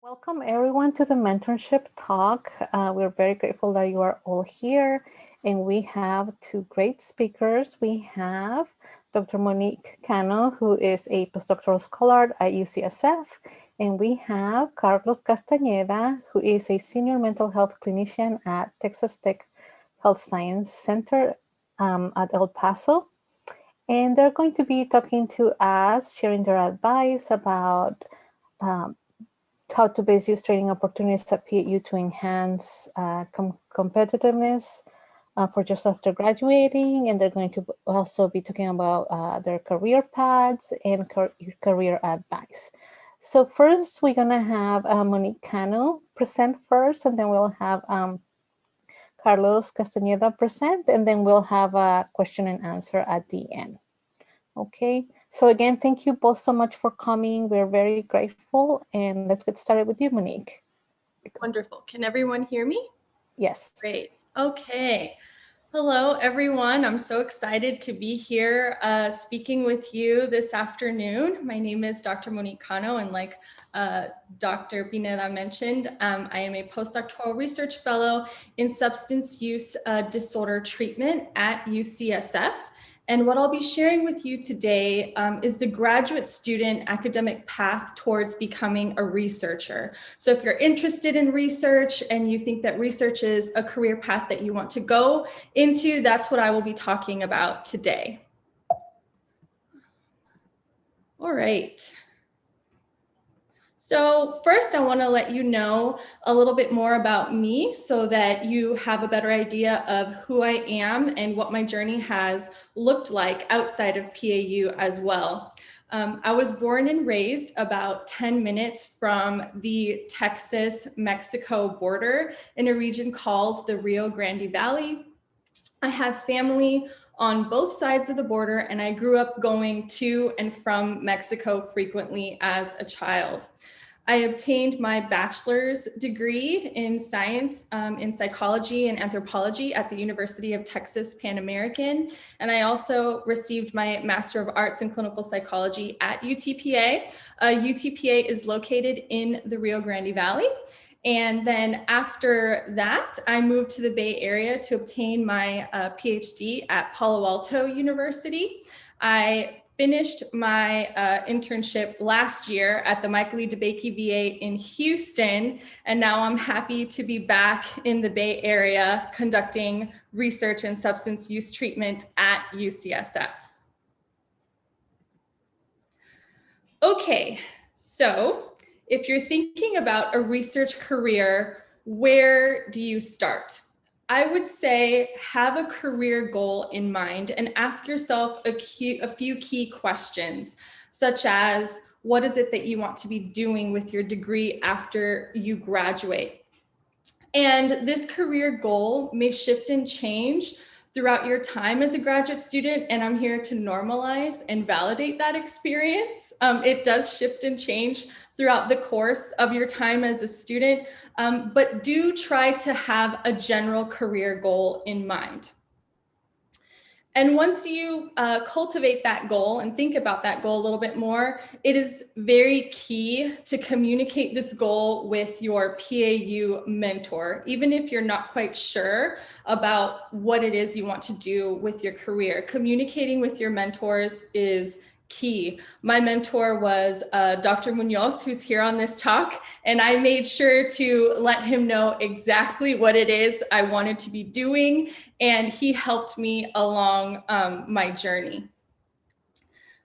Welcome everyone to the mentorship talk. We're very grateful that you are all here, and we have two great speakers. We have Dr. Monique Cano, who is a postdoctoral scholar at UCSF, and we have Carlos Castañeda, who is a senior mental health clinician at Texas Tech Health Science Center at El Paso. And they're going to be talking to us, sharing their advice about how to best use training opportunities at PAU to enhance competitiveness for just after graduating. And they're going to also be talking about their career paths and career advice. So first, we're going to have Monique Cano present first, and then we'll have Carlos Castañeda present, and then we'll have a question and answer at the end. Okay, so again, thank you both so much for coming. We're very grateful, and let's get started with you, Monique. Wonderful. Can everyone hear me? Yes. Great. Okay. Hello, everyone. I'm so excited to be here speaking with you this afternoon. My name is Dr. Monique Cano, and like Dr. Pineda mentioned, I am a postdoctoral research fellow in substance use disorder treatment at UCSF. And what I'll be sharing with you today is the graduate student academic path towards becoming a researcher. So if you're interested in research and you think that research is a career path that you want to go into, that's what I will be talking about today. All right. So first, I want to let you know a little bit more about me so that you have a better idea of who I am and what my journey has looked like outside of PAU as well. I was born and raised about 10 minutes from the Texas-Mexico border in a region called the Rio Grande Valley. I have family on both sides of the border, and I grew up going to and from Mexico frequently as a child. I obtained my bachelor's degree in science in psychology and anthropology at the University of Texas Pan American. And I also received my Master of Arts in Clinical Psychology at UTPA. UTPA is located in the Rio Grande Valley. And then after that, I moved to the Bay Area to obtain my PhD at Palo Alto University. I finished my internship last year at the Michael E. DeBakey VA in Houston, and now I'm happy to be back in the Bay Area conducting research in substance use treatment at UCSF. Okay, so if you're thinking about a research career, where do you start? I would say have a career goal in mind and ask yourself a few key questions, such as what is it that you want to be doing with your degree after you graduate? And this career goal may shift and change throughout your time as a graduate student, and I'm here to normalize and validate that experience. It does shift and change throughout the course of your time as a student, but do try to have a general career goal in mind. And once you cultivate that goal and think about that goal a little bit more, it is very key to communicate this goal with your PAU mentor, even if you're not quite sure about what it is you want to do with your career. Communicating with your mentors is key. My mentor was Dr. Munoz, who's here on this talk, and I made sure to let him know exactly what it is I wanted to be doing, and he helped me along my journey.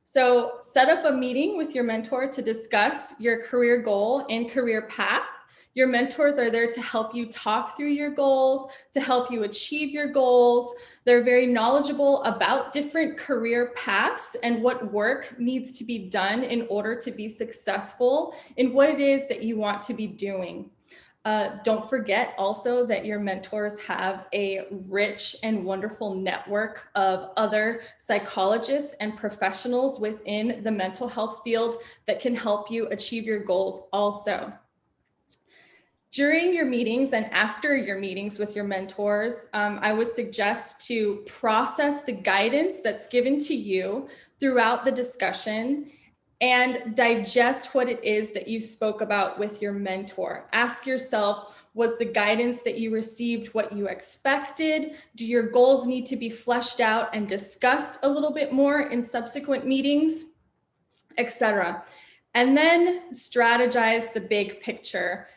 So set up a meeting with your mentor to discuss your career goal and career path. Your mentors are there to help you talk through your goals, to help you achieve your goals. They're very knowledgeable about different career paths and what work needs to be done in order to be successful in what it is that you want to be doing. Don't forget also that your mentors have a rich and wonderful network of other psychologists and professionals within the mental health field that can help you achieve your goals also. During your meetings and after your meetings with your mentors, I would suggest to process the guidance that's given to you throughout the discussion and digest what it is that you spoke about with your mentor. Ask yourself, was the guidance that you received what you expected? Do your goals need to be fleshed out and discussed a little bit more in subsequent meetings, etc.? And then strategize the big picture.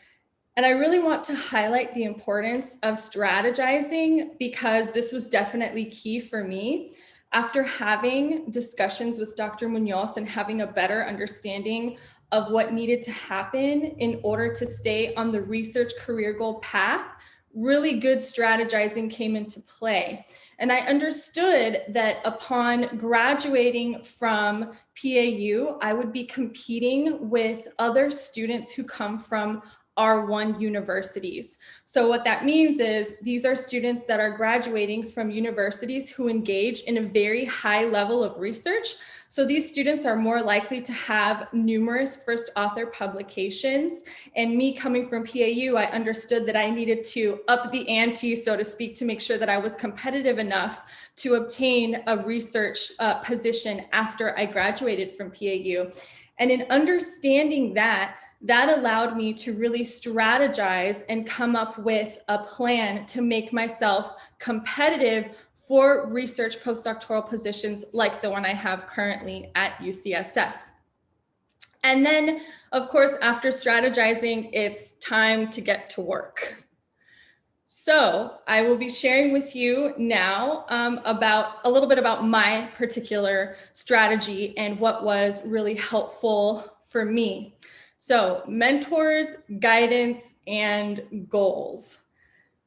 And I really want to highlight the importance of strategizing because this was definitely key for me. After having discussions with Dr. Munoz and having a better understanding of what needed to happen in order to stay on the research career goal path, really good strategizing came into play. And I understood that upon graduating from PAU, I would be competing with other students who come from R1 universities. So what that means is these are students that are graduating from universities who engage in a very high level of research. So these students are more likely to have numerous first author publications. And me coming from PAU, I understood that I needed to up the ante, so to speak, to make sure that I was competitive enough to obtain a research position after I graduated from PAU. And in understanding that allowed me to really strategize and come up with a plan to make myself competitive for research postdoctoral positions like the one I have currently at UCSF. And then, of course, after strategizing, it's time to get to work. So I will be sharing with you now about a little bit about my particular strategy and what was really helpful for me. So mentors, guidance, and goals.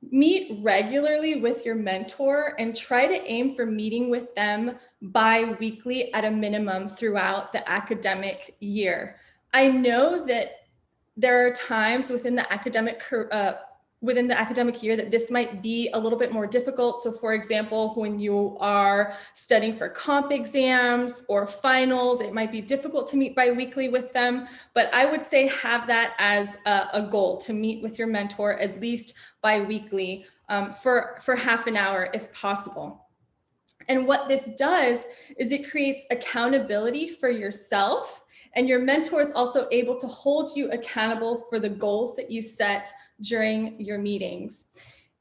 Meet regularly with your mentor and try to aim for meeting with them bi-weekly at a minimum throughout the academic year. I know that there are times within the academic year that this might be a little bit more difficult. So for example, when you are studying for comp exams or finals, it might be difficult to meet bi-weekly with them, but I would say have that as a goal to meet with your mentor at least bi-weekly for half an hour if possible. And what this does is it creates accountability for yourself, and your mentor is also able to hold you accountable for the goals that you set during your meetings.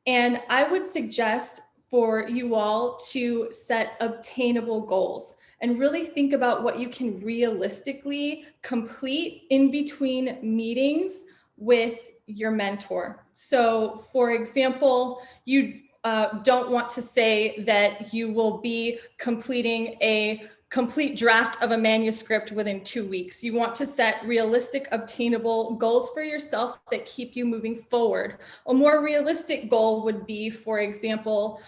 And I would suggest for you all to set obtainable goals and really think about what you can realistically complete in between meetings with your mentor. So for example, you don't want to say that you will be completing a complete draft of a manuscript within 2 weeks. You want to set realistic, obtainable goals for yourself that keep you moving forward. A more realistic goal would be, for example,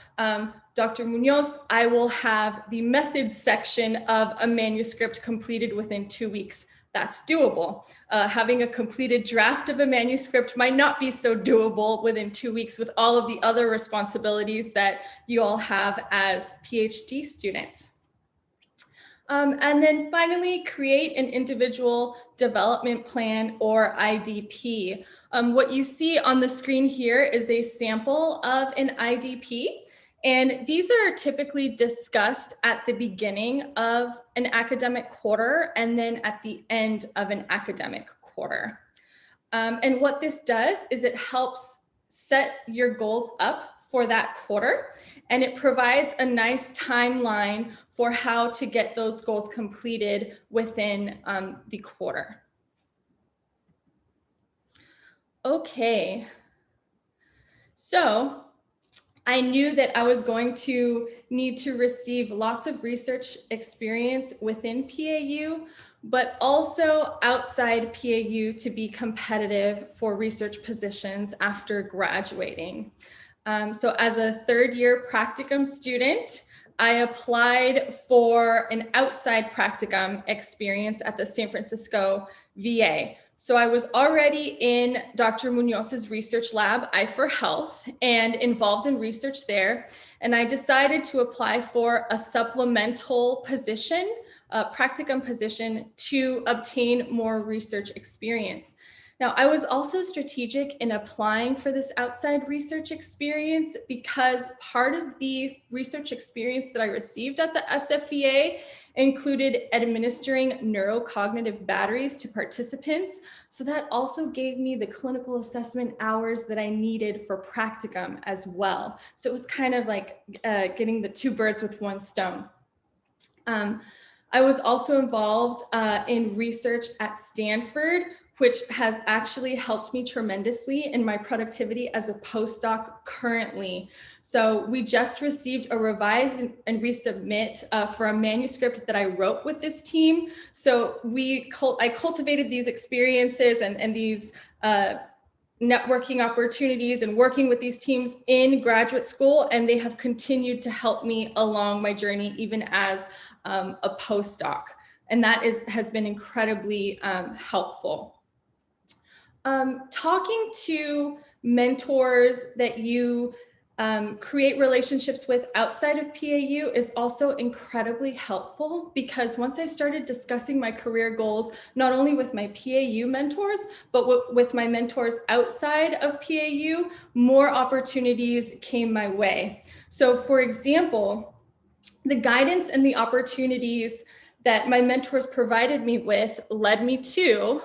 Dr. Munoz, I will have the methods section of a manuscript completed within 2 weeks. That's doable. Having a completed draft of a manuscript might not be so doable within 2 weeks with all of the other responsibilities that you all have as PhD students. And then finally, create an individual development plan or IDP. What you see on the screen here is a sample of an IDP. And these are typically discussed at the beginning of an academic quarter and then at the end of an academic quarter. And what this does is it helps set your goals up for that quarter, and it provides a nice timeline for how to get those goals completed within the quarter. Okay, so I knew that I was going to need to receive lots of research experience within PAU, but also outside PAU to be competitive for research positions after graduating. So as a third-year practicum student, I applied for an outside practicum experience at the San Francisco VA. So I was already in Dr. Munoz's research lab, I4Health, and involved in research there. And I decided to apply for a supplemental position, a practicum position, to obtain more research experience. Now, I was also strategic in applying for this outside research experience because part of the research experience that I received at the SFVA included administering neurocognitive batteries to participants. So that also gave me the clinical assessment hours that I needed for practicum as well. So it was kind of like getting the two birds with one stone. I was also involved in research at Stanford, which has actually helped me tremendously in my productivity as a postdoc currently. So we just received a revise and resubmit for a manuscript that I wrote with this team. So I cultivated these experiences and these networking opportunities and working with these teams in graduate school, and they have continued to help me along my journey, even as a postdoc. And that has been incredibly helpful. Talking to mentors that you create relationships with outside of PAU is also incredibly helpful, because once I started discussing my career goals, not only with my PAU mentors, but with my mentors outside of PAU, more opportunities came my way. So for example, the guidance and the opportunities that my mentors provided me with led me to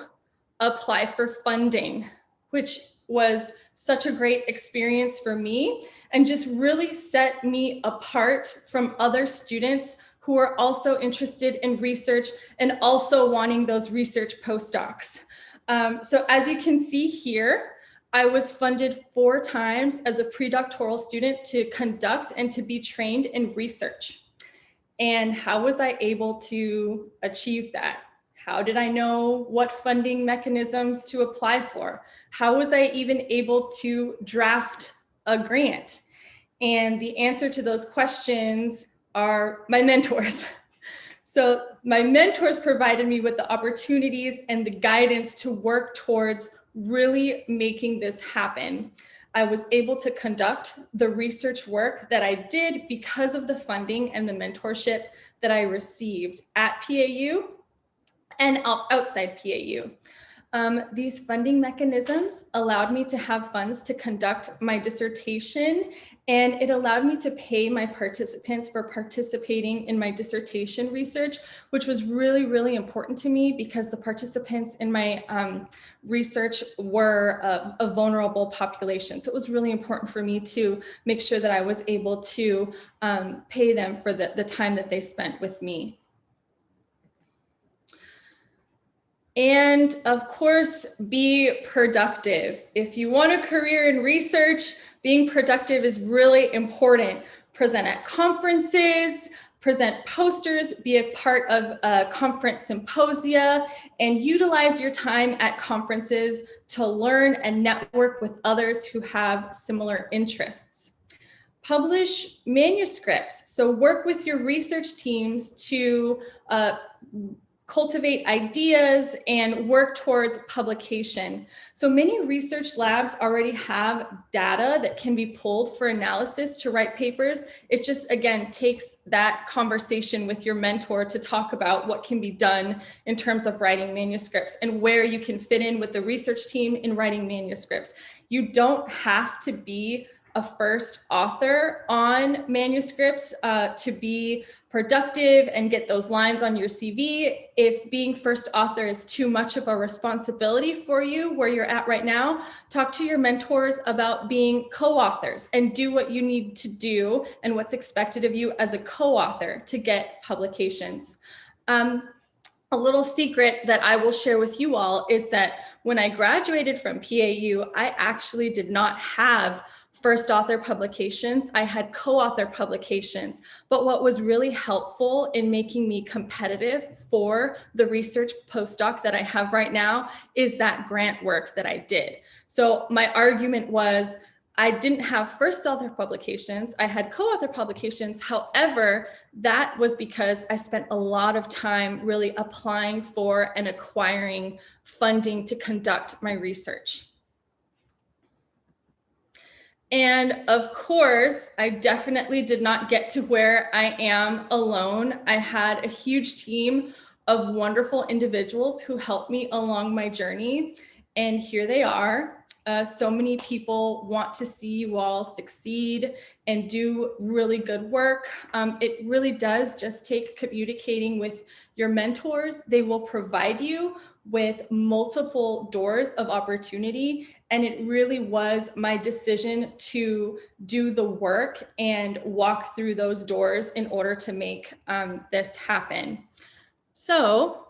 apply for funding, which was such a great experience for me and just really set me apart from other students who are also interested in research and also wanting those research postdocs. So as you can see here, I was funded 4 times as a predoctoral student to conduct and to be trained in research. And how was I able to achieve that? How did I know what funding mechanisms to apply for? How was I even able to draft a grant? And the answer to those questions are my mentors. So my mentors provided me with the opportunities and the guidance to work towards really making this happen. I was able to conduct the research work that I did because of the funding and the mentorship that I received at PAU and outside PAU. These funding mechanisms allowed me to have funds to conduct my dissertation, and it allowed me to pay my participants for participating in my dissertation research, which was really, really important to me because the participants in my research were a vulnerable population. So it was really important for me to make sure that I was able to pay them for the time that they spent with me. And of course, be productive. If you want a career in research, being productive is really important. Present at conferences, present posters, be a part of conference symposia, and utilize your time at conferences to learn and network with others who have similar interests. Publish manuscripts. So work with your research teams to cultivate ideas and work towards publication. So many research labs already have data that can be pulled for analysis to write papers. It just, again, takes that conversation with your mentor to talk about what can be done in terms of writing manuscripts and where you can fit in with the research team in writing manuscripts. You don't have to be a first author on manuscripts to be productive and get those lines on your CV. If being first author is too much of a responsibility for you where you're at right now, talk to your mentors about being co-authors and do what you need to do and what's expected of you as a co-author to get publications. A little secret that I will share with you all is that when I graduated from PAU, I actually did not have first author publications. I had co-author publications, but what was really helpful in making me competitive for the research postdoc that I have right now is that grant work that I did. So my argument was, I didn't have first author publications, I had co-author publications. However, that was because I spent a lot of time really applying for and acquiring funding to conduct my research. And of course, I definitely did not get to where I am alone. I had a huge team of wonderful individuals who helped me along my journey. And here they are. So many people want to see you all succeed and do really good work. It really does just take communicating with your mentors. They will provide you with multiple doors of opportunity. And it really was my decision to do the work and walk through those doors in order to make this happen. So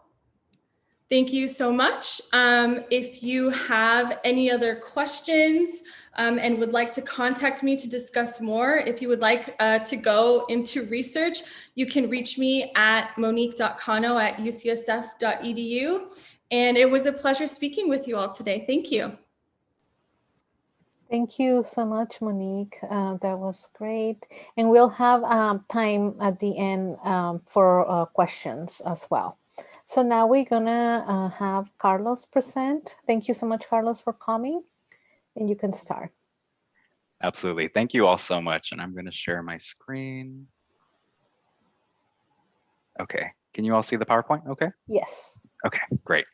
thank you so much. If you have any other questions and would like to contact me to discuss more, if you would like to go into research, you can reach me at monique.cano@ucsf.edu. And it was a pleasure speaking with you all today. Thank you. Thank you so much, Monique. That was great. And we'll have time at the end for questions as well. So now we're gonna have Carlos present. Thank you so much, Carlos, for coming. And you can start. Absolutely. Thank you all so much. And I'm gonna share my screen. Okay, can you all see the PowerPoint okay? Yes. Okay, great.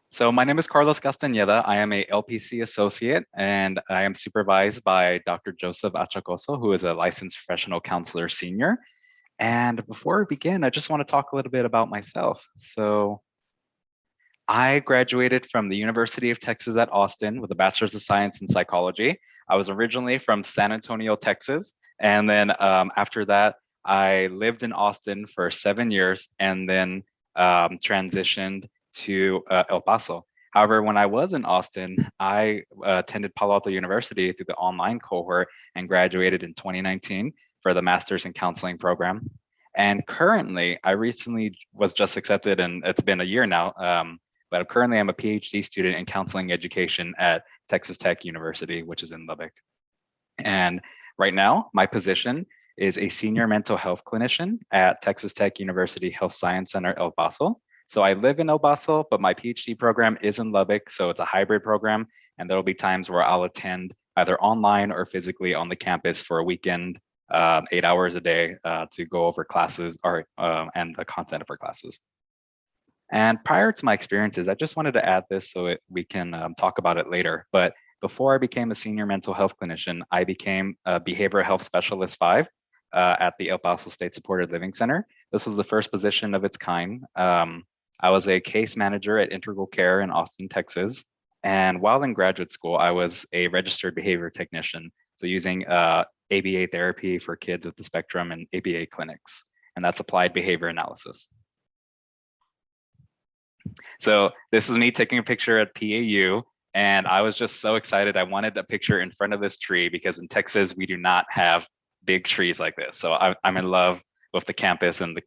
So my name is Carlos Castañeda. I am a LPC associate and I am supervised by Dr. Joseph Achacoso, who is a licensed professional counselor senior. And before we begin, I just want to talk a little bit about myself. So I graduated from the University of Texas at Austin with a Bachelor's of Science in Psychology. I was originally from San Antonio, Texas. And then after that, I lived in Austin for 7 years and then transitioned to El Paso. However, when I was in Austin, I attended Palo Alto University through the online cohort and graduated in 2019 for the Master's in Counseling program. And currently, I recently was just accepted, and it's been a year now, but currently I'm a PhD student in counseling education at Texas Tech University, which is in Lubbock. And right now, my position is a senior mental health clinician at Texas Tech University Health Science Center, El Paso. So I live in El Paso, but my PhD program is in Lubbock, so it's a hybrid program, and there'll be times where I'll attend either online or physically on the campus for a weekend, 8 hours a day to go over classes or and the content of our classes. And prior to my experiences, I just wanted to add this so we can talk about it later. But before I became a senior mental health clinician, I became a behavioral health specialist 5 at the El Paso State Supported Living Center. This was the first position of its kind. I was a case manager at Integral Care in Austin, Texas. And while in graduate school, I was a registered behavior technician. So using ABA therapy for kids with the spectrum and ABA clinics. And that's applied behavior analysis. So this is me taking a picture at PAU. And I was just so excited. I wanted a picture in front of this tree because in Texas, we do not have big trees like this. So I'm in love with the campus and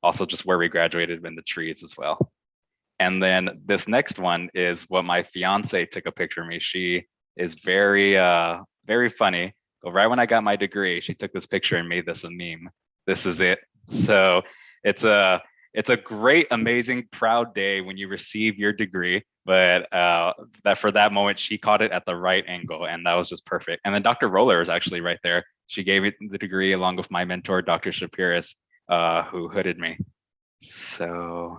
also just where we graduated in the trees as well. And then this next one is what my fiance took a picture of me. She is very, very funny. But right when I got my degree, she took this picture and made this a meme. This is it. So it's a great, amazing, proud day when you receive your degree. But that for that moment, she caught it at the right angle, and that was just perfect. And then Dr. Roller is actually right there. She gave me the degree along with my mentor, Dr. Shapiris, who hooded me. So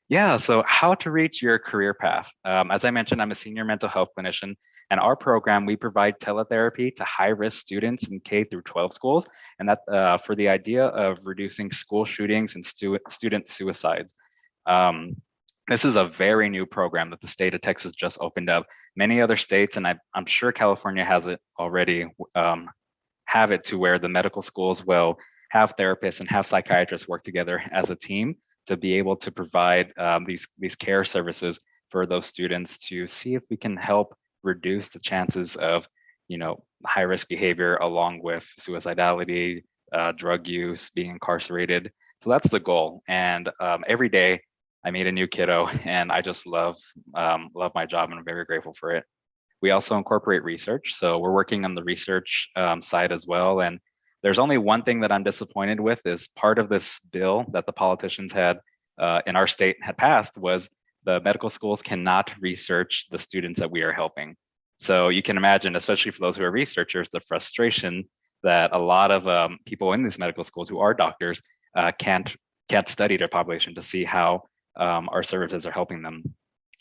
yeah, so how to reach your career path. As I mentioned, I'm a senior mental health clinician, and our program, we provide teletherapy to high-risk students in K through 12 schools, and that for the idea of reducing school shootings and student suicides. This is a very new program that the state of Texas just opened up. Many other states, and I'm sure California has it already, have it to where the medical schools will have therapists and have psychiatrists work together as a team to be able to provide these care services for those students to see if we can help reduce the chances of, high risk behavior along with suicidality, drug use, being incarcerated. So that's the goal. And every day I meet a new kiddo, and I just love my job, and I'm very grateful for it. We also incorporate research, so we're working on the research side as well. And there's only one thing that I'm disappointed with is part of this bill that the politicians had in our state had passed was the medical schools cannot research the students that we are helping. So you can imagine, especially for those who are researchers, the frustration that a lot of people in these medical schools who are doctors can't study their population to see how our services are helping them.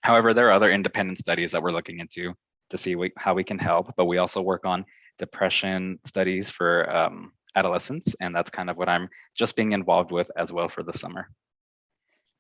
However, there are other independent studies that we're looking into to see how we can help. But we also work on depression studies for adolescents, and that's kind of what I'm just being involved with as well for the summer.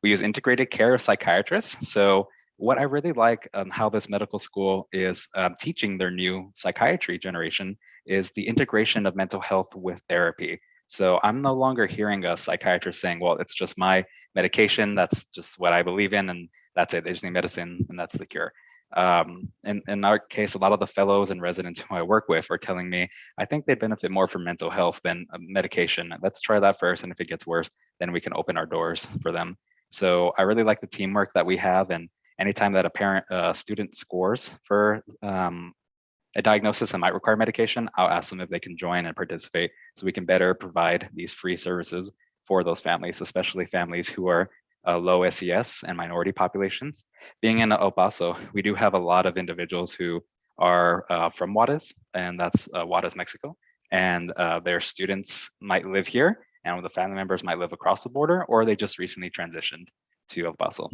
We use integrated care of psychiatrists. So what I really like how this medical school is teaching their new psychiatry generation is the integration of mental health with therapy. So I'm no longer hearing a psychiatrist saying, well, it's just my medication, that's just what I believe in, and that's it. They just need medicine, and that's the cure. In our case, a lot of the fellows and residents who I work with are telling me, I think they benefit more from mental health than medication. Let's try that first, and if it gets worse, then we can open our doors for them. So I really like the teamwork that we have, and anytime that a student scores for a diagnosis that might require medication, I'll ask them if they can join and participate so we can better provide these free services for those families, especially families who are low SES and minority populations. Being in El Paso, we do have a lot of individuals who are from Juarez, and that's Juarez, Mexico, and their students might live here, and the family members might live across the border, or they just recently transitioned to El Paso.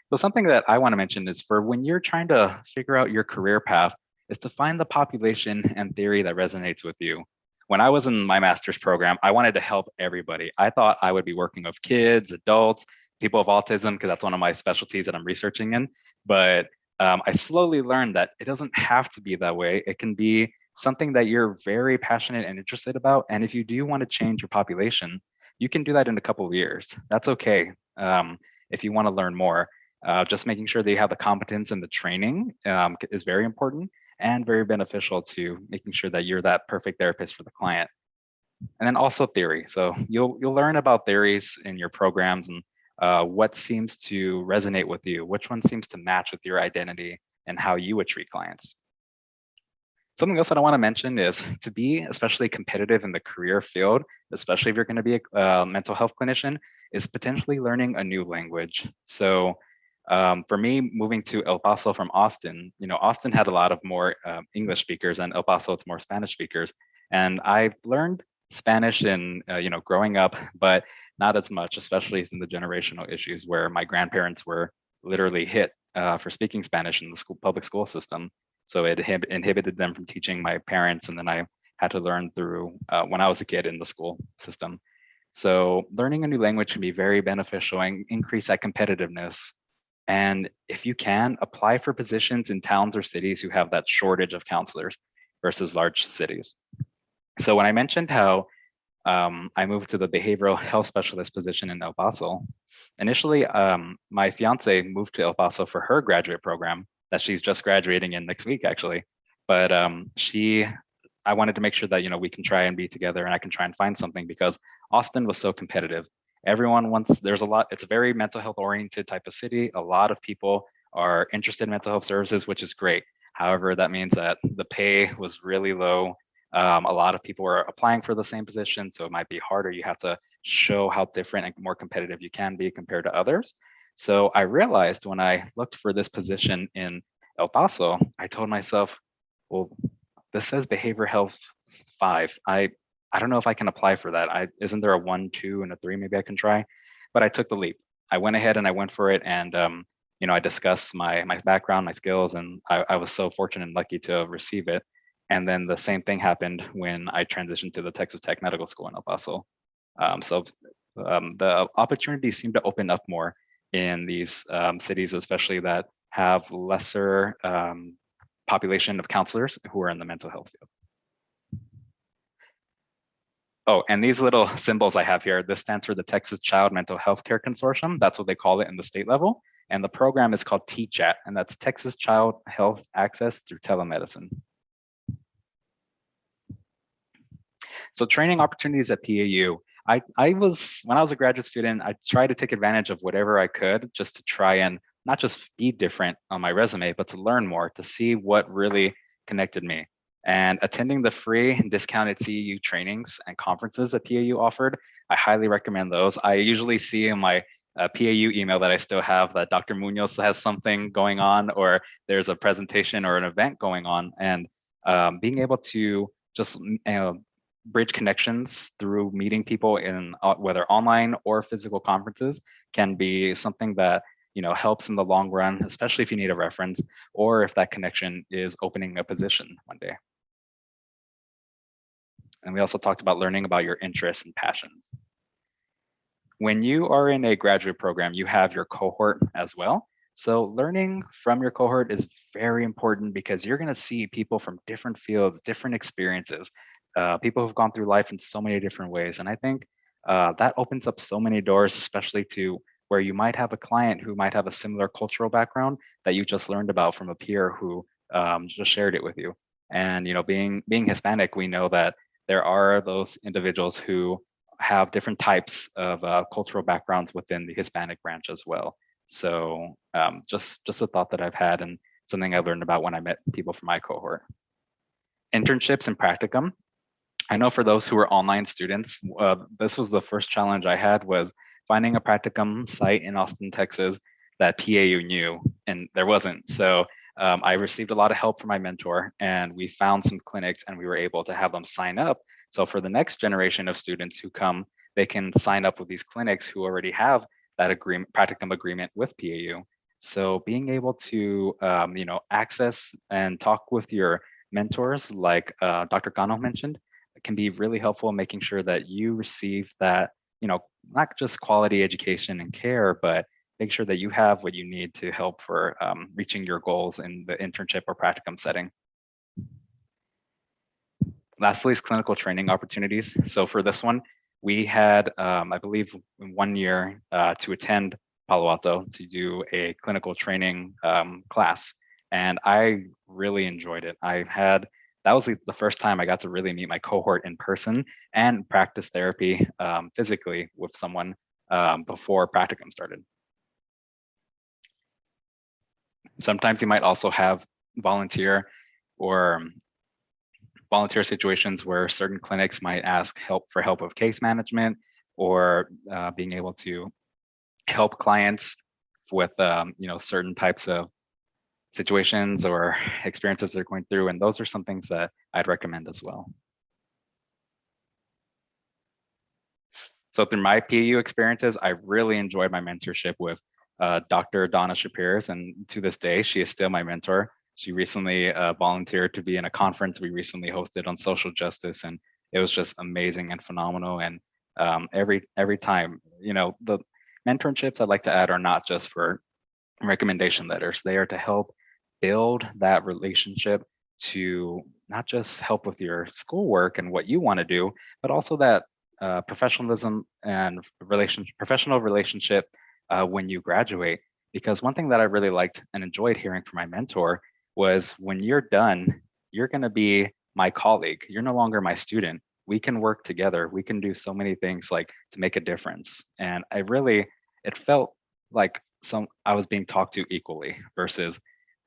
So something that I want to mention is for when you're trying to figure out your career path is to find the population and theory that resonates with you. When I was in my master's program, I wanted to help everybody. I thought I would be working with kids, adults, people with autism, because that's one of my specialties that I'm researching in. But I slowly learned that it doesn't have to be that way. It can be something that you're very passionate and interested about. And if you do want to change your population, you can do that in a couple of years. That's okay if you want to learn more. Just making sure that you have the competence and the training is very important and very beneficial to making sure that you're that perfect therapist for the client. And then also theory. So you'll learn about theories in your programs and what seems to resonate with you, which one seems to match with your identity and how you would treat clients. Something else that I want to mention is to be especially competitive in the career field, especially if you're going to be a mental health clinician, is potentially learning a new language. So for me, moving to El Paso from Austin, Austin had a lot of more English speakers, and El Paso, it's more Spanish speakers. And I've learned Spanish in, growing up, but not as much, especially in the generational issues where my grandparents were literally hit for speaking Spanish in the public school system. So it inhibited them from teaching my parents, and then I had to learn through when I was a kid in the school system. So learning a new language can be very beneficial and increase that competitiveness. And if you can, apply for positions in towns or cities who have that shortage of counselors versus large cities. So when I mentioned how I moved to the behavioral health specialist position in El Paso, initially my fiance moved to El Paso for her graduate program that she's just graduating in next week, actually. But I wanted to make sure that we can try and be together, and I can try and find something because Austin was so competitive. Everyone wants, there's a lot, it's a very mental health oriented type of city. A lot of people are interested in mental health services, which is great. However, that means that the pay was really low. A lot of people were applying for the same position, so it might be harder. You have to show how different and more competitive you can be compared to others. So I realized when I looked for this position in El Paso, I told myself, well, this says behavioral health 5. I don't know if I can apply for that. Isn't there a 1, 2, and a 3? Maybe I can try. But I took the leap. I went ahead and I went for it, and I discussed my background, my skills, and I was so fortunate and lucky to receive it. And then the same thing happened when I transitioned to the Texas Tech Medical School in El Paso. The opportunities seem to open up more in these cities, especially that have lesser population of counselors who are in the mental health field. Oh, and these little symbols I have here, this stands for the Texas Child Mental Health Care Consortium. That's what they call it in the state level. And the program is called TCHAT, and that's Texas Child Health Access Through Telemedicine. So training opportunities at PAU. When I was a graduate student, I tried to take advantage of whatever I could just to try and not just be different on my resume, but to learn more, to see what really connected me. And attending the free and discounted CEU trainings and conferences that PAU offered, I highly recommend those. I usually see in my PAU email that I still have that Dr. Munoz has something going on, or there's a presentation or an event going on. And being able to just bridge connections through meeting people in whether online or physical conferences can be something that helps in the long run, especially if you need a reference or if that connection is opening a position one day. And we also talked about learning about your interests and passions. When you are in a graduate program, you have your cohort as well. So learning from your cohort is very important because you're going to see people from different fields, different experiences, people who've gone through life in so many different ways. And I think that opens up so many doors, especially to where you might have a client who might have a similar cultural background that you just learned about from a peer who just shared it with you. And being Hispanic, we know that there are those individuals who have different types of cultural backgrounds within the Hispanic branch as well. So just a thought that I've had and something I learned about when I met people from my cohort. Internships and practicum. I know for those who are online students, this was the first challenge I had, was finding a practicum site in Austin, Texas that PAU knew, and there wasn't. So I received a lot of help from my mentor, and we found some clinics and we were able to have them sign up. So for the next generation of students who come, they can sign up with these clinics who already have that practicum agreement with PAU. So being able to access and talk with your mentors, like Dr. Cano mentioned, can be really helpful in making sure that you receive that, not just quality education and care, but make sure that you have what you need to help for reaching your goals in the internship or practicum setting. Lastly is clinical training opportunities. So for this one, we had, I believe, 1 year to attend Palo Alto to do a clinical training class. And I really enjoyed it. That was the first time I got to really meet my cohort in person and practice therapy physically with someone before practicum started. Sometimes you might also have volunteer situations where certain clinics might ask help with case management or being able to help clients with certain types of situations or experiences they're going through, and those are some things that I'd recommend as well. So through my PAU experiences, I really enjoyed my mentorship with Dr. Donna Shapiris, and to this day, she is still my mentor. She recently volunteered to be in a conference we recently hosted on social justice, and it was just amazing and phenomenal. And every time, the mentorships I'd like to add are not just for recommendation letters. They are to help build that relationship to not just help with your schoolwork and what you want to do, but also that professionalism and professional relationship when you graduate. Because one thing that I really liked and enjoyed hearing from my mentor was, when you're done, you're going to be my colleague. You're no longer my student. We can work together. We can do so many things to make a difference. And it felt like I was being talked to equally versus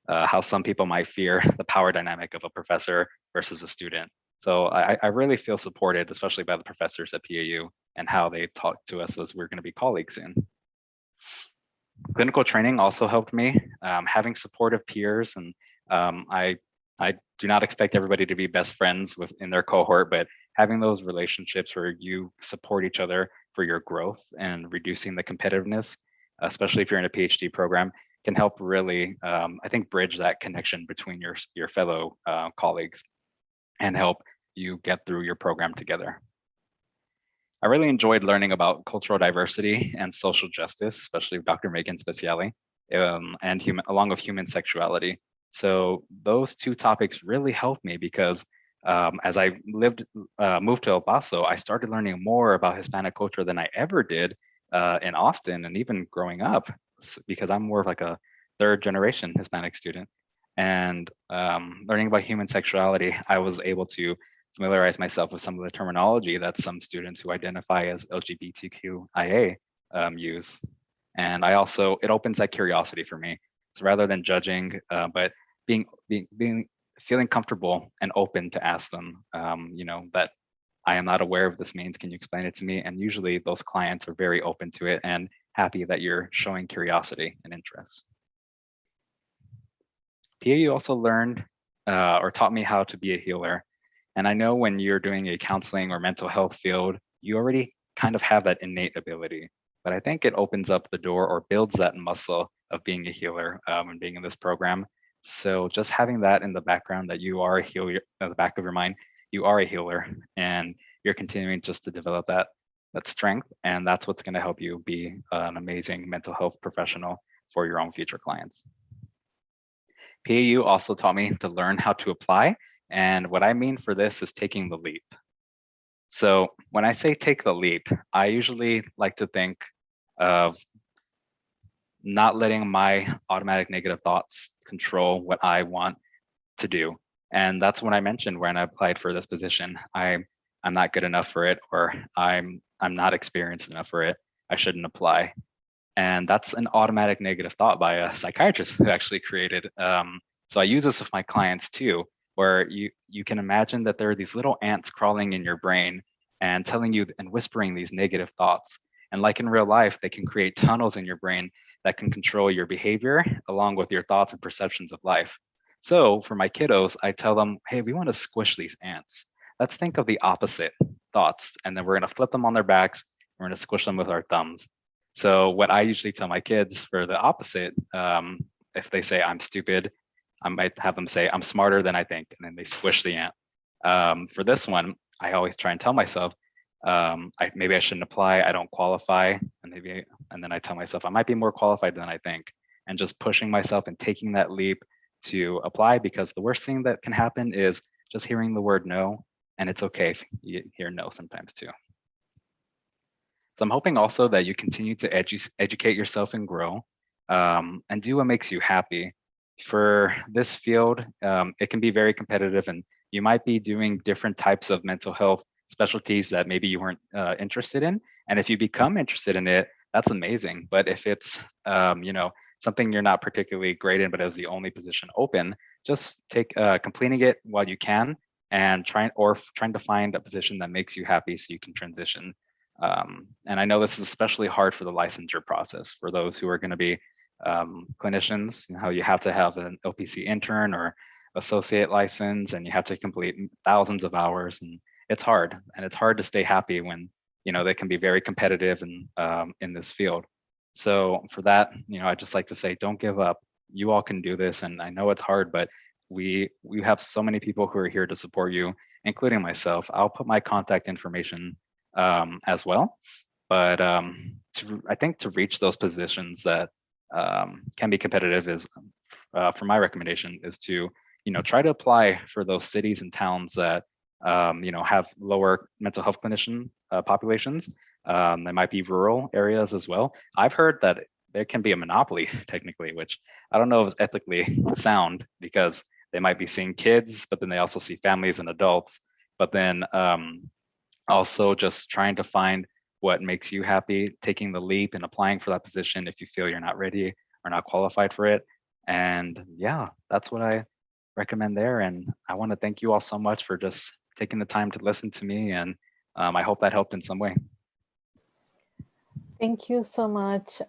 how some people might fear the power dynamic of a professor versus a student. So I really feel supported, especially by the professors at PAU and how they talk to us as we're going to be colleagues soon. Clinical training also helped me, having supportive peers, and I do not expect everybody to be best friends in their cohort, but having those relationships where you support each other for your growth and reducing the competitiveness, especially if you're in a PhD program, can help really, I think, bridge that connection between your fellow colleagues and help you get through your program together. I really enjoyed learning about cultural diversity and social justice, especially with Dr. Megan Speciale, and along with human sexuality. So those two topics really helped me because as I moved to El Paso, I started learning more about Hispanic culture than I ever did in Austin, and even growing up, because I'm more of a third generation Hispanic student. And learning about human sexuality, I was able to familiarize myself with some of the terminology that some students who identify as LGBTQIA use. And it opens that curiosity for me. So rather than judging, but feeling comfortable and open to ask them, that I am not aware of what this means. Can you explain it to me? And usually those clients are very open to it and happy that you're showing curiosity and interest. PAU also learned or taught me how to be a healer. And I know when you're doing a counseling or mental health field, you already kind of have that innate ability. but I think it opens up the door or builds that muscle of being a healer and being in this program. So just having that in the background, that you are a healer, in the back of your mind, you are a healer, and you're continuing just to develop that strength, and that's what's going to help you be an amazing mental health professional for your own future clients. PAU also taught me to learn how to apply, and what I mean for this is taking the leap. So when I say take the leap, I usually like to think of not letting my automatic negative thoughts control what I want to do. And that's when I mentioned when I applied for this position, I'm not good enough for it, or I'm not experienced enough for it, I shouldn't apply. And that's an automatic negative thought by a psychiatrist who actually created. So I use this with my clients too, where you can imagine that there are these little ants crawling in your brain and telling you and whispering these negative thoughts. And like in real life, they can create tunnels in your brain that can control your behavior along with your thoughts and perceptions of life. So for my kiddos, I tell them, hey, we want to squish these ants. Let's think of the opposite thoughts, and then we're going to flip them on their backs. We're going to squish them with our thumbs. So what I usually tell my kids for the opposite, if they say I'm stupid, I might have them say I'm smarter than I think, and then they squish the ant. For this one, I always try and tell myself, maybe I shouldn't apply, I don't qualify, and then I tell myself I might be more qualified than I think, and just pushing myself and taking that leap to apply, because the worst thing that can happen is just hearing the word no, and it's okay if you hear no sometimes too. So I'm hoping also that you continue to educate yourself and grow, and do what makes you happy. For this field, it can be very competitive, and you might be doing different types of mental health specialties that maybe you weren't interested in. And if you become interested in it, that's amazing. But if it's something you're not particularly great in, but as the only position open, just take completing it while you can, and trying to find a position that makes you happy so you can transition. And I know this is especially hard for the licensure process for those who are going to be clinicians. How you have to have an LPC intern or associate license, and you have to complete thousands of hours, and it's hard. And it's hard to stay happy when they can be very competitive in this field. So for that, I'd just like to say, don't give up. You all can do this, and I know it's hard, but we have so many people who are here to support you, including myself. I'll put my contact information as well. But I think to reach those positions that can be competitive is, for my recommendation, is to try to apply for those cities and towns that have lower mental health clinician populations. There might be rural areas as well. I've heard that there can be a monopoly technically, which I don't know if it's ethically sound, because they might be seeing kids, but then they also see families and adults. But then also just trying to find what makes you happy, taking the leap and applying for that position if you feel you're not ready or not qualified for it. And yeah, that's what I recommend there. And I want to thank you all so much for just taking the time to listen to me. And I hope that helped in some way. Thank you so much,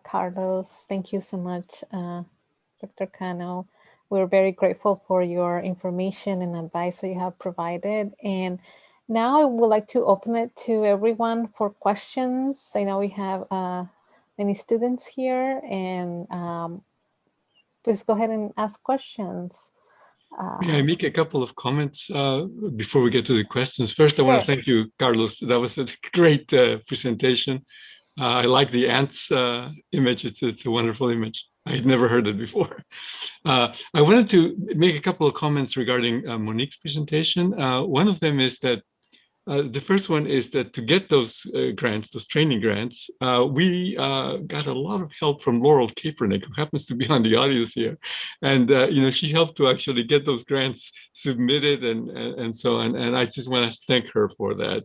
Carlos. Thank you so much, Dr. Cano. We're very grateful for your information and advice that you have provided. And now I would like to open it to everyone for questions. I know we have many students here, and please go ahead and ask questions. May I make a couple of comments before we get to the questions? First, I want to thank you, Carlos. That was a great presentation. I like the ants image. It's a wonderful image. I had never heard it before. I wanted to make a couple of comments regarding Monique's presentation. One of them is that the first one is that to get those grants, those training grants, we got a lot of help from Laurel Kaepernick, who happens to be on the audience here. And, she helped to actually get those grants submitted and so on. And I just want to thank her for that.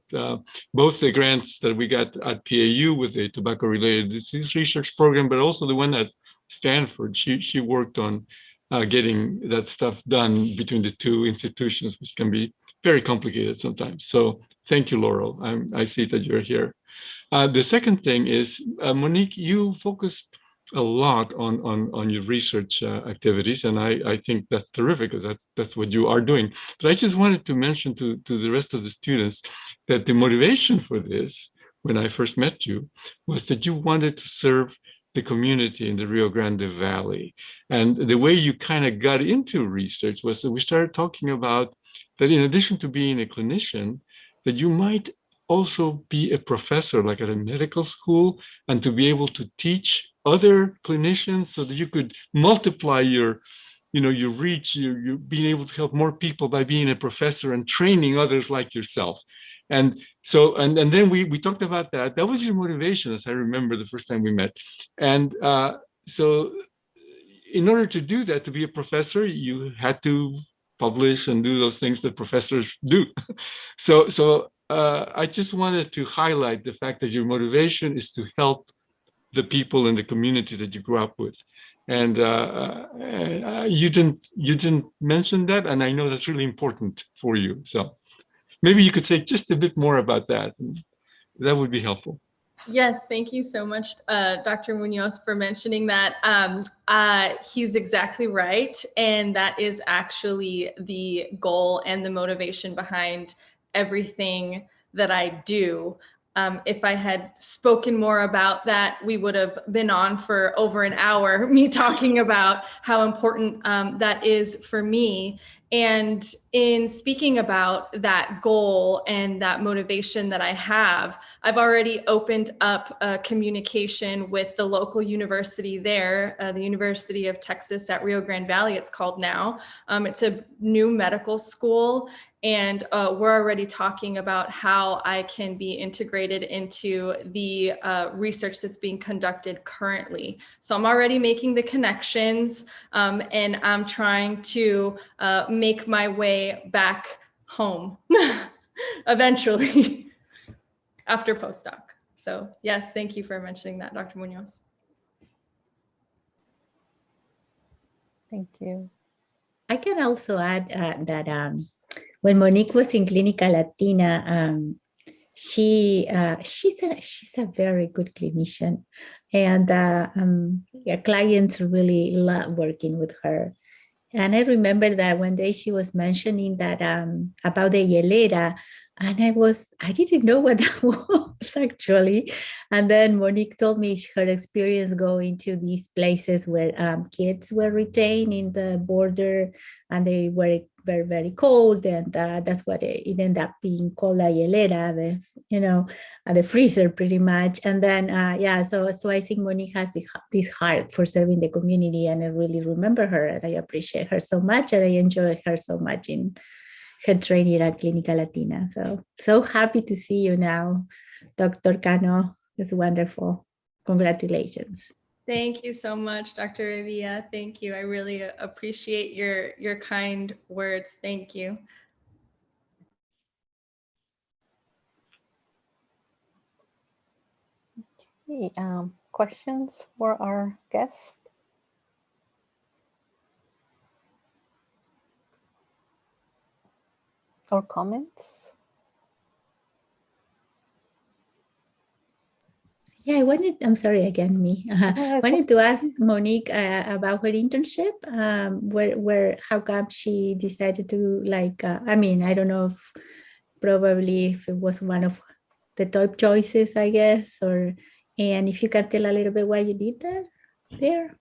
Both the grants that we got at PAU with the tobacco-related disease research program, but also the one at Stanford, she worked on getting that stuff done between the two institutions, which can be very complicated sometimes. So thank you, Laurel. I see that you're here. The second thing is, Monique, you focused a lot on your research activities, and I think that's terrific, because that's what you are doing. But I just wanted to mention to the rest of the students that the motivation for this when I first met you was that you wanted to serve the community in the Rio Grande Valley. And the way you kind of got into research was that we started talking about that in addition to being a clinician, that you might also be a professor, like at a medical school, and to be able to teach other clinicians so that you could multiply your reach, you being able to help more people by being a professor and training others like yourself. And so, and then we talked about that. That was your motivation, as I remember the first time we met. And so in order to do that, to be a professor, you had to publish and do those things that professors do. So I just wanted to highlight the fact that your motivation is to help the people in the community that you grew up with. And you didn't mention that, and I know that's really important for you. So maybe you could say just a bit more about that. That would be helpful. Yes, thank you so much, Dr. Munoz, for mentioning that. He's exactly right. And that is actually the goal and the motivation behind everything that I do. If I had spoken more about that, we would have been on for over an hour, me talking about how important that is for me. And in speaking about that goal and that motivation that I have, I've already opened up a communication with the local university there, the University of Texas at Rio Grande Valley, it's called now. It's a new medical school. And we're already talking about how I can be integrated into the research that's being conducted currently. So I'm already making the connections, and I'm trying to make my way back home eventually after postdoc. So yes, thank you for mentioning that, Dr. Munoz. Thank you. I can also add that when Monique was in Clinica Latina, she's a very good clinician, and clients really love working with her. And I remember that one day she was mentioning that about the hielera, and I didn't know what that was actually. And then Monique told me her experience going to these places where kids were retained in the border, and they were very, very cold. And that's what it ended up being called a hielera, the freezer pretty much. And then, so I think Monique has this heart for serving the community, and I really remember her, and I appreciate her so much, and I enjoy her so much in her training at Clinica Latina. So happy to see you now, Dr. Cano. It's wonderful. Congratulations. Thank you so much, Dr. Rivia. Thank you. I really appreciate your kind words. Thank you. Okay, questions for our guest? Or comments? Yeah, I'm sorry again, me. Wanted to ask Monique about her internship. How come she decided to I don't know if probably if it was one of the top choices, I guess, and if you can tell a little bit why you did that there.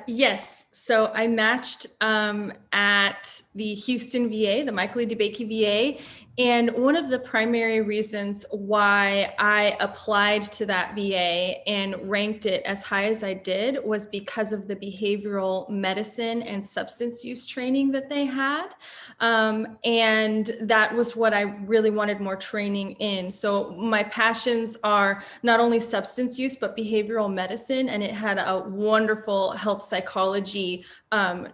Yes, so I matched at the Houston VA, the Michael E. DeBakey VA, and one of the primary reasons why I applied to that VA and ranked it as high as I did was because of the behavioral medicine and substance use training that they had. And that was what I really wanted more training in. So my passions are not only substance use, but behavioral medicine, and it had a wonderful health psychology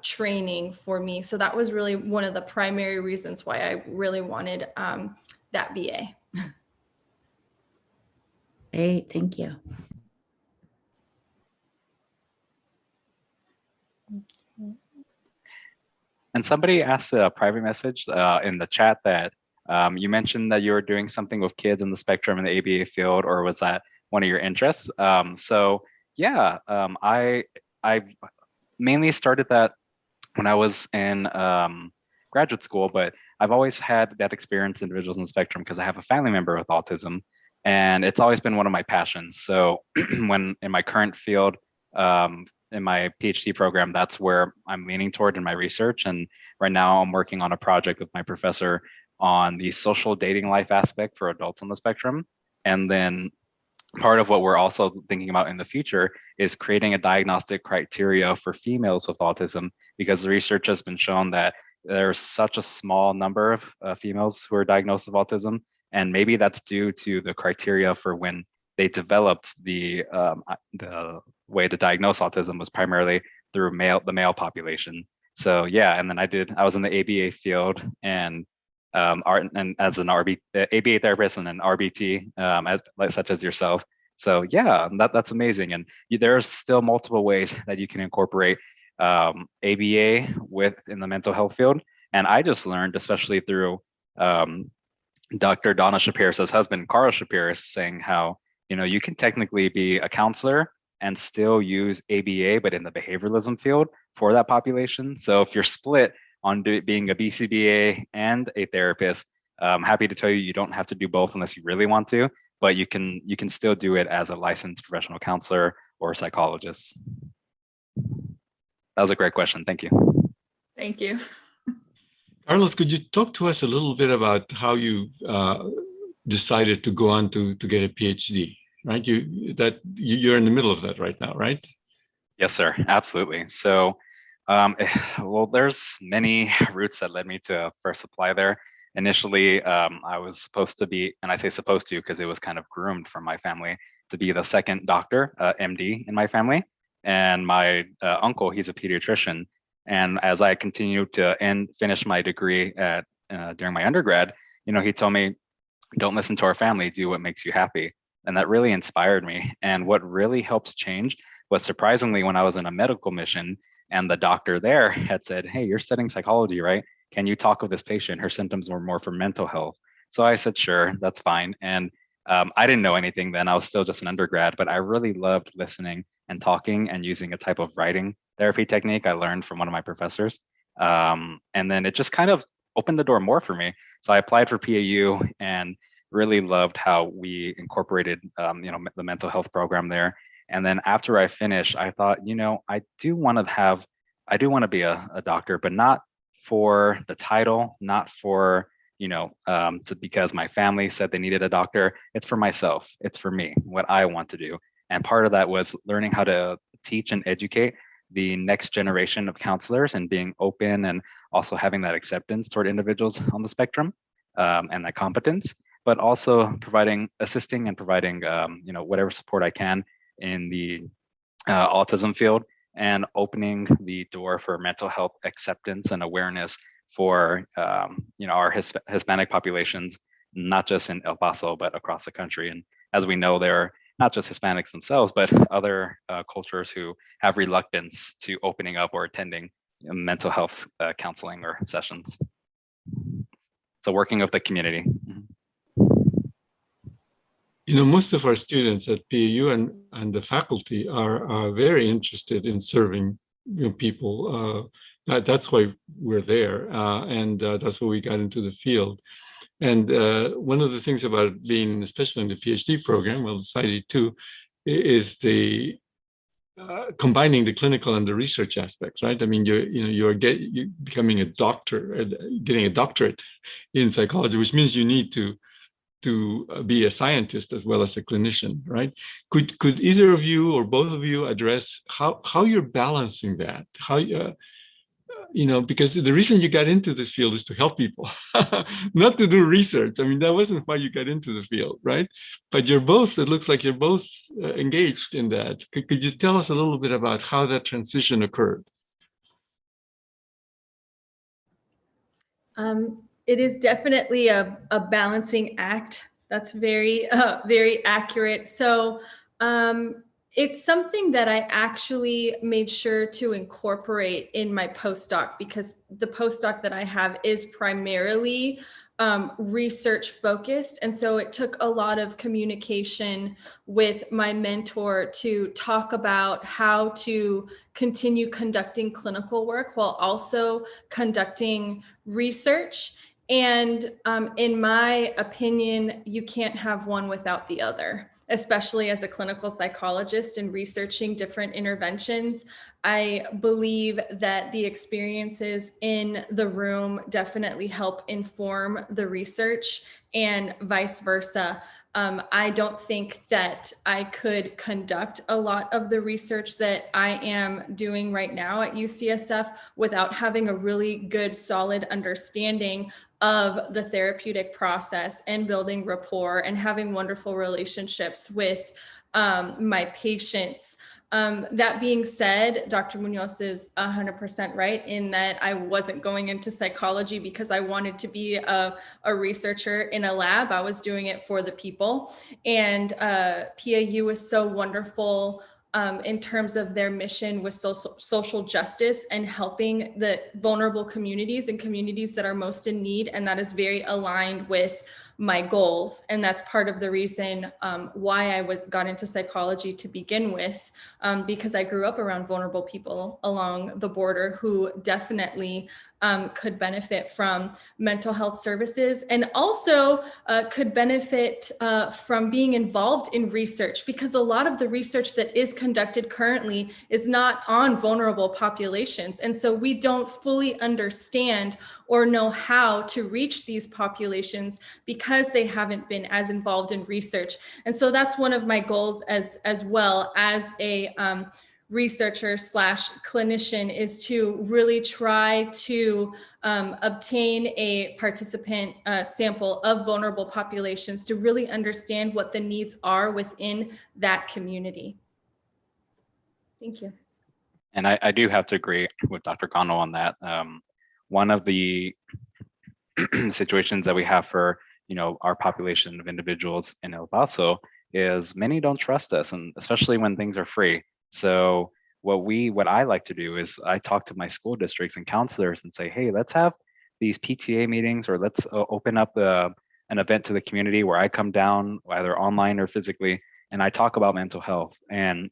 training for me. So that was really one of the primary reasons why I really wanted that VA. Great, thank you. And somebody asked a private message in the chat that you mentioned that you were doing something with kids in the spectrum in the ABA field, or was that one of your interests? I mainly started that when I was in graduate school, but I've always had that experience in individuals in the spectrum because I have a family member with autism. And it's always been one of my passions. So when in my current field, in my PhD program, that's where I'm leaning toward in my research. And right now I'm working on a project with my professor on the social dating life aspect for adults on the spectrum. And then part of what we're also thinking about in the future is creating a diagnostic criteria for females with autism, because the research has been shown that there's such a small number of females who are diagnosed with autism. And maybe that's due to the criteria for when they developed the way to diagnose autism was primarily through the male population. So yeah, and then I was in the ABA field, and and as an ABA therapist and an RBT, such as yourself. So yeah, that's amazing. And there are still multiple ways that you can incorporate ABA in the mental health field. And I just learned, especially through Dr. Donna Shapiris' husband, Carl Shapiris, saying how, you can technically be a counselor and still use ABA, but in the behavioralism field for that population. So if you're split on being a BCBA and a therapist, I'm happy to tell you, you don't have to do both unless you really want to, but you can still do it as a licensed professional counselor or psychologist. That was a great question. Thank you. Thank you. Carlos, could you talk to us a little bit about how you decided to go on to get a PhD, right? You're in the middle of that right now, right? Yes, sir. Absolutely. So, well, there's many routes that led me to first apply there. Initially, I was supposed to be, and I say supposed to because it was kind of groomed from my family, to be the second doctor, MD in my family. And my uncle, he's a pediatrician. And as I continued to finish my degree during my undergrad, he told me, don't listen to our family, do what makes you happy. And that really inspired me. And what really helped change was, surprisingly, when I was in a medical mission and the doctor there had said, hey, you're studying psychology, right? Can you talk with this patient? Her symptoms were more for mental health. So I said, sure, that's fine. And I didn't know anything then. I was still just an undergrad, but I really loved listening and talking and using a type of writing therapy technique I learned from one of my professors. And then it just kind of opened the door more for me. So I applied for PAU and really loved how we incorporated, the mental health program there. And then after I finished, I thought, I do want to be a doctor, but not for the title, not for, because my family said they needed a doctor. It's for myself. It's for me, what I want to do. And part of that was learning how to teach and educate the next generation of counselors and being open and also having that acceptance toward individuals on the spectrum and that competence, but also assisting and providing, whatever support I can in the autism field, and opening the door for mental health acceptance and awareness for, our Hispanic populations, not just in El Paso, but across the country. And as we know, there are not just Hispanics themselves, but other cultures who have reluctance to opening up or attending mental health counseling or sessions. So working with the community. Most of our students at PAU and the faculty are very interested in serving people. That's why we're there, and that's why we got into the field. And one of the things about being, especially in the PhD program, well, decided too, is the combining the clinical and the research aspects, right? I mean, you're becoming a doctor, getting a doctorate in psychology, which means you need to be a scientist as well as a clinician, right? Could either of you or both of you address how you're balancing that? Because the reason you got into this field is to help people, not to do research. I mean, that wasn't why you got into the field, right? But it looks like you're both engaged in that. Could you tell us a little bit about how that transition occurred? It is definitely a balancing act. That's very, very accurate. So it's something that I actually made sure to incorporate in my postdoc, because the postdoc that I have is primarily research focused. And so it took a lot of communication with my mentor to talk about how to continue conducting clinical work while also conducting research. And in my opinion, you can't have one without the other, especially as a clinical psychologist and researching different interventions. I believe that the experiences in the room definitely help inform the research and vice versa. I don't think that I could conduct a lot of the research that I am doing right now at UCSF without having a really good, solid understanding of the therapeutic process and building rapport and having wonderful relationships with my patients. That being said, Dr. Munoz is 100% right in that I wasn't going into psychology because I wanted to be a researcher in a lab. I was doing it for the people. And PAU is so wonderful in terms of their mission with social justice and helping the vulnerable communities and communities that are most in need. And that is very aligned with my goals. And that's part of the reason why I got into psychology to begin with, because I grew up around vulnerable people along the border who definitely could benefit from mental health services and also could benefit from being involved in research, because a lot of the research that is conducted currently is not on vulnerable populations. And so we don't fully understand or know how to reach these populations because they haven't been as involved in research. And so that's one of my goals as well as a researcher / clinician, is to really try to obtain a participant sample of vulnerable populations to really understand what the needs are within that community. Thank you. And I do have to agree with Dr. Cano on that. One of the situations that we have for our population of individuals in El Paso is many don't trust us, and especially when things are free. So what I like to do is I talk to my school districts and counselors and say, hey, let's have these PTA meetings, or let's open up an event to the community where I come down either online or physically, and I talk about mental health and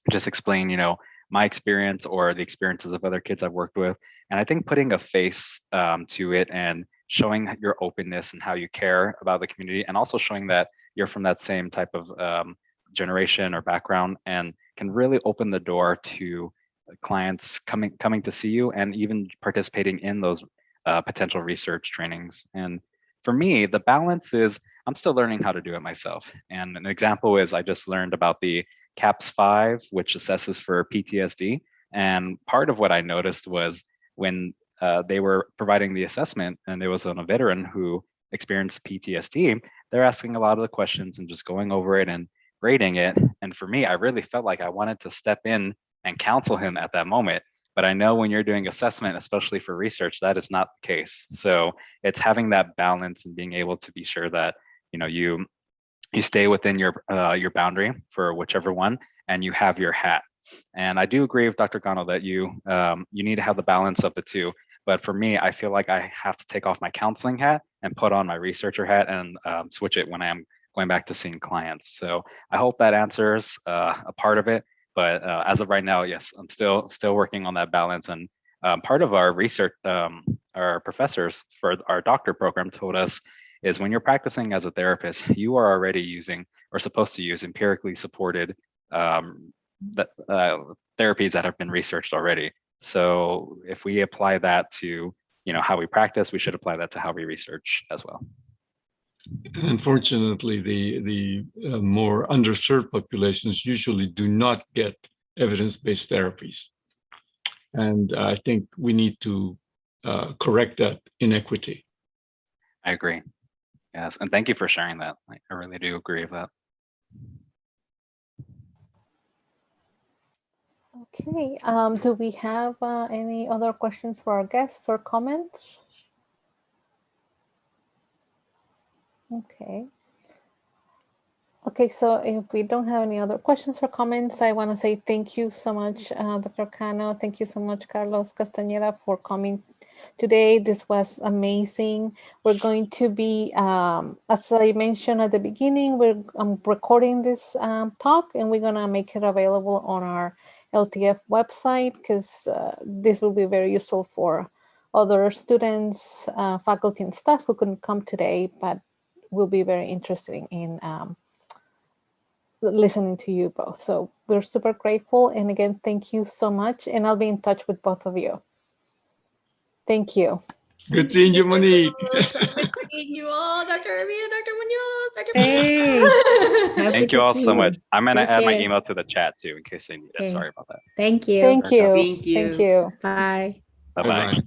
just explain, my experience or the experiences of other kids I've worked with. And I think putting a face to it and showing your openness and how you care about the community, and also showing that you're from that same type of generation or background, and can really open the door to clients coming to see you and even participating in those potential research trainings. And for me, the balance is I'm still learning how to do it myself. And an example is I just learned about the CAPS-5, which assesses for PTSD. And part of what I noticed was when they were providing the assessment and there was on a veteran who experienced PTSD, they're asking a lot of the questions and just going over it and grading it. And for me, I really felt like I wanted to step in and counsel him at that moment. But I know when you're doing assessment, especially for research, that is not the case. So it's having that balance and being able to be sure that you stay within your boundary for whichever one, and you have your hat. And I do agree with Dr. Gano that you need to have the balance of the two. But for me, I feel like I have to take off my counseling hat and put on my researcher hat and switch it when I am going back to seeing clients. So I hope that answers a part of it. But as of right now, yes, I'm still working on that balance. And part of our research, our professors for our doctor program told us is when you're practicing as a therapist, you are already using or supposed to use empirically supported therapies that have been researched already. So if we apply that to how we practice, we should apply that to how we research as well. Unfortunately, the more underserved populations usually do not get evidence-based therapies. And I think we need to correct that inequity. I agree. Yes, and thank you for sharing that. I really do agree with that. Okay, do we have any other questions for our guests or comments? Okay, so if we don't have any other questions or comments, I want to say thank you so much, Dr. Cano. Thank you so much, Carlos Castañeda, for coming today. This was amazing. We're going to be, as I mentioned at the beginning, we're recording this talk, and we're going to make it available on our LTF website, because this will be very useful for other students, faculty, and staff who couldn't come today, but will be very interested in listening to you both. So we're super grateful. And again, thank you so much. And I'll be in touch with both of you. Thank you. Good seeing you, Monique. So good seeing you all, Dr. Irby and Dr. Munoz, Dr. Hey. Munoz. Thank you all so much. I'm going to Take add my care. email to the chat too, in case they need it. Okay. Sorry about that. Thank you. Thank you. Thank you. Thank you. Bye. Bye-bye. Bye-bye.